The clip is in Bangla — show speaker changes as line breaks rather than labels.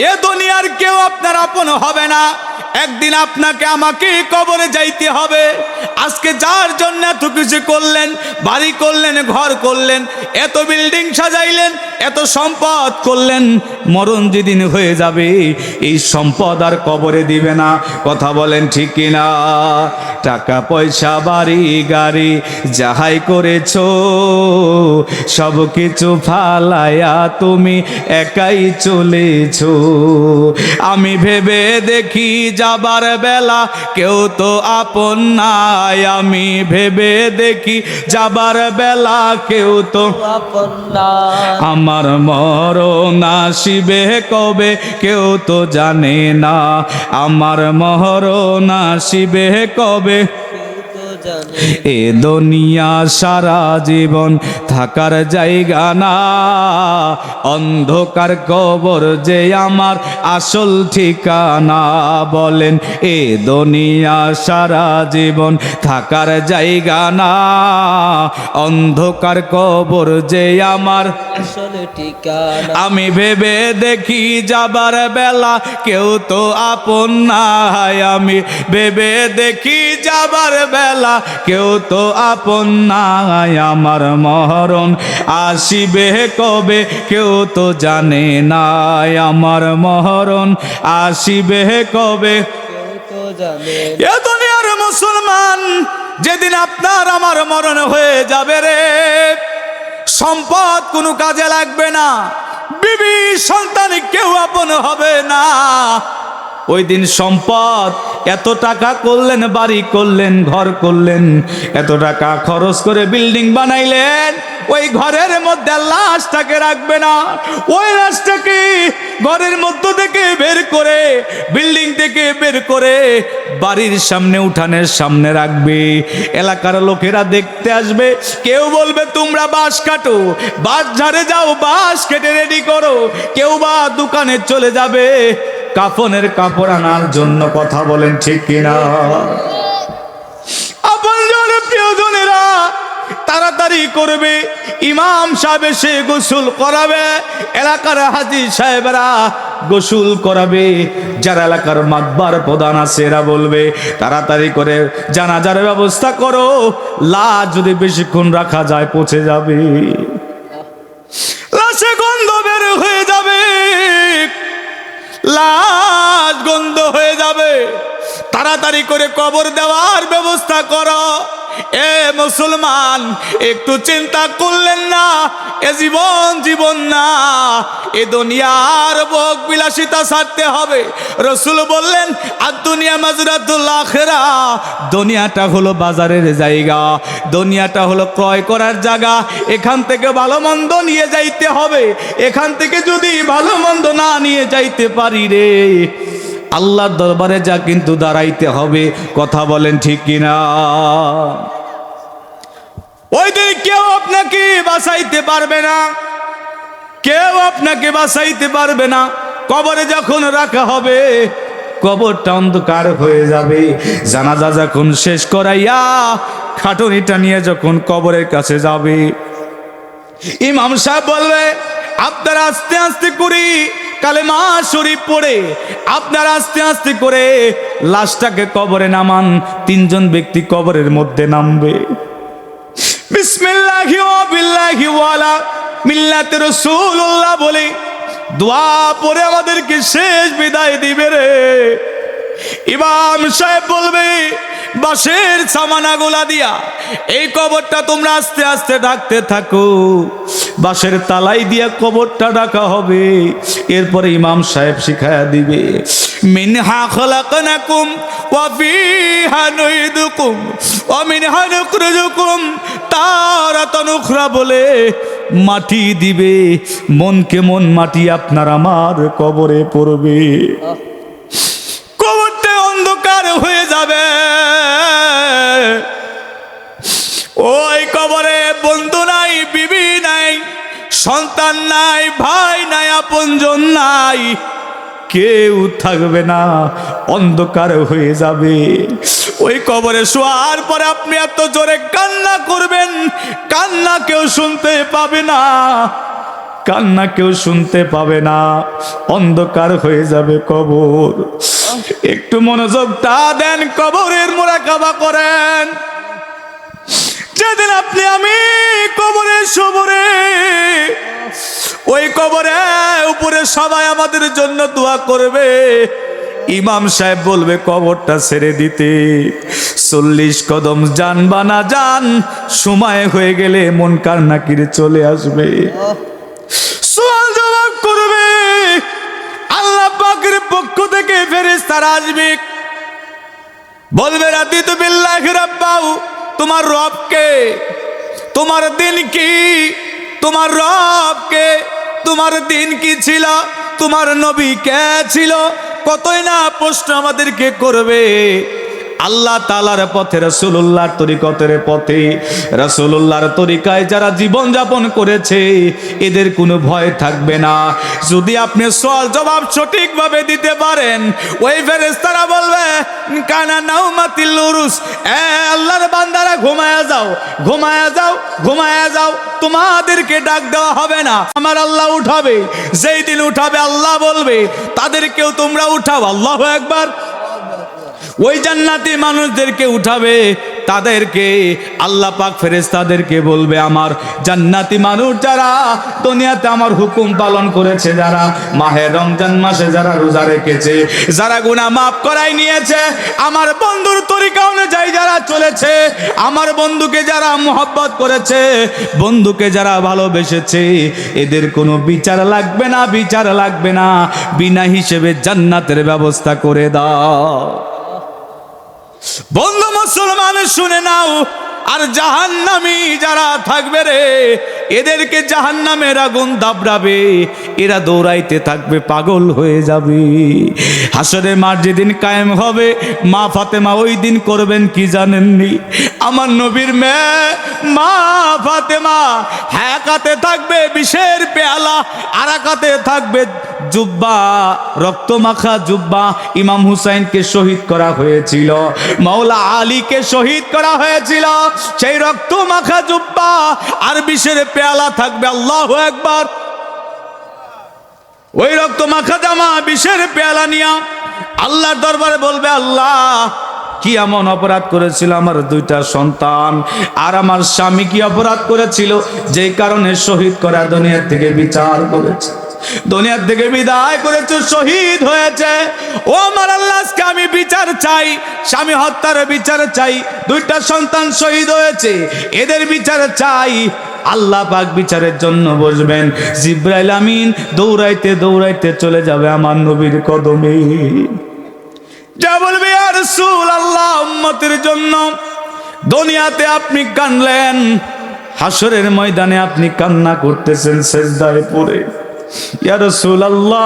এ দুনিয়ার কেউ আপনার আপন হবে না। একদিন আপনাকে আমাকে কবরে যাইতে হবে। আজকে যার জন্য এত কিছু করলেন, বাড়ি করলেন, ঘর করলেন, এত বিল্ডিং সাজাইলেন, এত সম্পদ করলেন, মরণ যেদিন হয়ে যাবে এই সম্পদ আর কবরে দিবে না। কথা বলেন ঠিক কিনা? টাকা পয়সা বাড়ি গাড়ি যাহাই করেছো সব কিছু ফালায়া তুমি একাই চলেছো। আমি ভেবে দেখি যাবার বেলা কেউ তো আপন নাই। আমি ভেবে দেখি যাবার বেলা কেউ তো
আপন না।
আমার মরণ আসিবে কবে কেউ তো জানে না। আমার মরণ আসিবে কবে
কেউ তো জানে
এ দুনিয়া সারা জীবন থাকার জায়গা না। অন্ধকার কবর যে আমার আসল ঠিকানা। বলেন এ দুনিয়া সারা জীবন থাকার জায়গা না। অন্ধকার কবর যে আমার
আসলে ঠিকানা।
আমি ভেবে দেখি যাবার বেলা কেউ তো আপন নাই। আমি ভেবে দেখি যাবার বেলা কেউ তো আপন নাই। আমার মরণ আসিবে কবে কেউ তো জানে না। আমার মরণ আসিবে কবে
কেউ তো জানে
এ দুনিয়ার মুসলমান, যেদিন আপনার আমার মরণ হয়ে যাবে রে, সম্পদ কোনো কাজে লাগবে না, বিবি সন্তান কেউ আপন হবে না। ওই দিন সম্পদ এত টাকা করলেন, বাড়ি করলেন, ঘর করলেন, এত টাকা খরচ করে বিল্ডিং বানাইলেন, ওই ঘরের মধ্যে লাশটাকে রাখবে না। ওই লাশটাকে ঘরের মধ্য থেকে বের করে, বিল্ডিং থেকে বের করে বাড়ির সামনে, উঠানের সামনে রাখবে। এলাকার লোকেরা দেখতে আসবে, কেউ বলবে তোমরা বাঁশ কাটো, বাঁশ ঝাড়ে যাও, বাঁশ কেটে রেডি করো। কেউ বা দোকানে চলে যাবে কাফনের কাপড় আনার জন্য। কথা বলেন ঠিক কিনা? আপনজন প্রিয়জনেরা তাড়াতাড়ি করবে, ইমাম সাহেব এসে গোসল করাবে, এলাকার হাজী সাহেবরা গোসল করাবে, যারা এলাকার মাতবার প্রধান আছে এরা বলবে তাড়াতাড়ি করে জানাজার ব্যবস্থা করো, লাশ যদি বেশিক্ষণ রাখা যায় পচে যাবে, লাশে গন্ধ বের হয়ে যাবে, লাশ গন্ধ হয়ে যাবে। তাড়াতাড়ি করে কবর দেওয়ার ব্যবস্থা করো। এ মুসলমান, একটু চিন্তা করলেন না? এ জীবন জীবন না, এ দুনিয়ার ভোগ বিলাসিতা ছাড়তে হবে। রসুল বললেন আর দুনিয়া মাজরাতুল আখিরা, দুনিয়াটা হলো বাজারের জায়গা, দুনিয়াটা হলো ক্রয় করার জায়গা। এখান থেকে ভালো মন্দ নিয়ে যাইতে হবে। এখান থেকে যদি ভালো মন্দ না নিয়ে যাইতে পারি রে, আল্লাহর দরবারে যা কিন্তু দাঁড়াইতে হবে। কথা বলেন ঠিক কিনা? ওই দিন কেউ আপনাকে বাঁচাইতে পারবে না, কেউ আপনাকে বাঁচাইতে পারবে না। কবরে যখন রাখা হবে, কবরটা অন্ধকার হয়ে যাবে। জানাজা যখন শেষ করাইয়া খাটুনিটা নিয়ে যখন কবরের কাছে যাবে, ইমাম সাহেব বলবে আপনারা আস্তে আস্তে করে কালেমা শরীফ পড়ে, আপনারা আস্তে আস্তে করে লাশটাকে কবরে নামান। তিনজন ব্যক্তি কবরের মধ্যে নামবে। বিসমিল্লাহি ওয়া বিল্লাহি ওয়ালা মিল্লাতে রাসূলুল্লাহ বলে দোয়া পড়ে আমাদেরকে শেষ বিদায় দিবে রে। ইমাম সাহেব বলবে বাঁশের সামানাগুলা দিয়া এই কবরটা তোমরা আস্তে আস্তে ঢাকতে থাকো। বাঁশের তালাই দিয়া কবরটা ঢাকা হবে। এরপরে ইমাম সাহেব শিখায়া দিবে মিনহা খলাকনাকুম ওয়া ফিহা নুইদুকুম ওয়া মিনহা নুখরিজুকুম তারাতান উখরা বলে মাটি দিবে। মনকে মন মাটি আপনার আমার কবরে পড়বে। কবরটা অন্ধকার হয়ে যাবে। ওই কবরে বন্ধু নাই, বিবি নাই, সন্তান নাই, ভাই নাই, আপনজন নাই, কেউ থাকবে না, অন্ধকার হয়ে যাবে। ওই কবরে শোয়ার পরে আপনি এত জোরে কান্না করবেন, কান্না কেউ শুনতে পাবে না। কান্না কেউ শুনতে পাবে না, অন্ধকার হয়ে যাবে কবর। একটু মনোযোগটা দেন, কবরের মুরাকাবা করেন। যেদিন আপনি আমি কবরে সবরে, ওই কবরে উপরে সবাই আমাদের জন্য দোয়া করবে। ইমাম সাহেব বলবে কবরটা ছেড়ে দিতে, 40 কদম যান বা না যান, সময় হয়ে গেলে মুনকার নাকির চলে আসবে, সওয়াল জবাব করবে। আল্লাহ পাকের পক্ষ থেকে ফেরেশতারা আসবে, বলবে রাদিতু বিল্লাহি রাব্বাউ, তোমার রবকে, তোমার দিন কি, তোমার রবকে, তোমার দিন কি ছিল, তোমার নবী কে ছিল, কতই না প্রশ্ন আমাদেরকে করবে। আল্লাহ তাআলার পথে, রাসূলুল্লাহর তরিকতের পথে, রাসূলুল্লাহর তরিকায় যারা জীবন যাপন করেছে এদের কোনো ভয় থাকবে না। যদি আপনি সওয়াল জবাব সঠিকভাবে দিতে পারেন, ওই ফেরেশতারা বলবে কানা নাউমাতিল উরুস, এ আল্লাহর বান্দারা ঘুমায়া যাও, ঘুমায়া যাও, ঘুমায়া যাও, তোমাদেরকে ডাক দেওয়া হবে না, আমার আল্লাহ উঠাবে। যেই দিন উঠাবে আল্লাহ বলবে তাদেরকেও তোমরা উঠাও, আল্লাহু আকবার। ওই জান্নাতি মানুষদেরকে উঠাবে, তাদেরকে আল্লাহ পাক ফেরেশতাদেরকে বলবে আমার জান্নাতি মানুষ যারা দুনিয়াতে আমার হুকুম পালন করেছে, যারা মাহে রমজান মাসে যারা রোজা রেখেছে, যারা গুনাহ মাফ করাই নিয়েছে, আমার বন্ধুর তরিকা অনুযায়ী যারা চলেছে, আমার বন্ধুকে যারা মুহাব্বত করেছে, বন্ধুকে যারা ভালোবেসেছে, এদের কোনো বিচার লাগবে না, বিচার লাগবে না, বিনা হিসেবে জান্নাতের ব্যবস্থা করে দাও। বন্ধু মুসলমান শুনে নাও, আর জাহান্নামী যারা থাকবে রে, এদেরকে জাহান্নামের আগুন দাবড়াবে, এরা দৌড়াইতে থাকবে, পাগল হয়ে যাবে। হাসরের মাঠ যেদিন কায়েম হবে, মা ফাতেমা ওই দিন করবেন কি জানেননি? আমার নবীর মেয়ে মা ফাতেমা এক হাতে থাকবে বিষের পেয়ালা, আর এক হাতে থাকবে জুব্বা, রক্তমাখা জুব্বা। ইমাম হুসাইনকে শহীদ করা হয়েছিল, মাওলা আলীকে শহীদ করা হয়েছিল, সেই রক্তমাখা জুব্বা আর বিষের পেয়ালা থাকবে, আল্লাহু আকবার। ওই রক্তমাখা জামা বিষের পেয়ালা নিয়া আল্লাহর দরবারে বলবে, আল্লাহ কি এমন অপরাধ করেছিল আমার দুইটা সন্তান, আর আমার স্বামী কি অপরাধ করেছিল যেই কারণে শহীদ করা দুনিয়া থেকে বিচার করেছে, দুনিয়া থেকে বিদায় করেছে, শহীদ হয়েছে। ও আমার আল্লাহ, আজকে আমি বিচার চাই, স্বামী হত্যার বিচার চাই, দুইটা সন্তান শহীদ হয়েছে, এদের বিচার চাই। আল্লাহ পাক বিচারের জন্য বসবেন, জিবরাইল আমিন দৌড়াইতে দৌড়াইতে চলে যাবে আমার নবীর কদমে, যা বলবে ইয়া রাসূলুল্লাহ, উম্মতের জন্য দুনিয়াতে আপনি কাঁদলেন, হাসরের ময়দানে আপনি কান্না করতেছেন সেজদায় পড়ে, ইয়া রাসূলুল্লাহ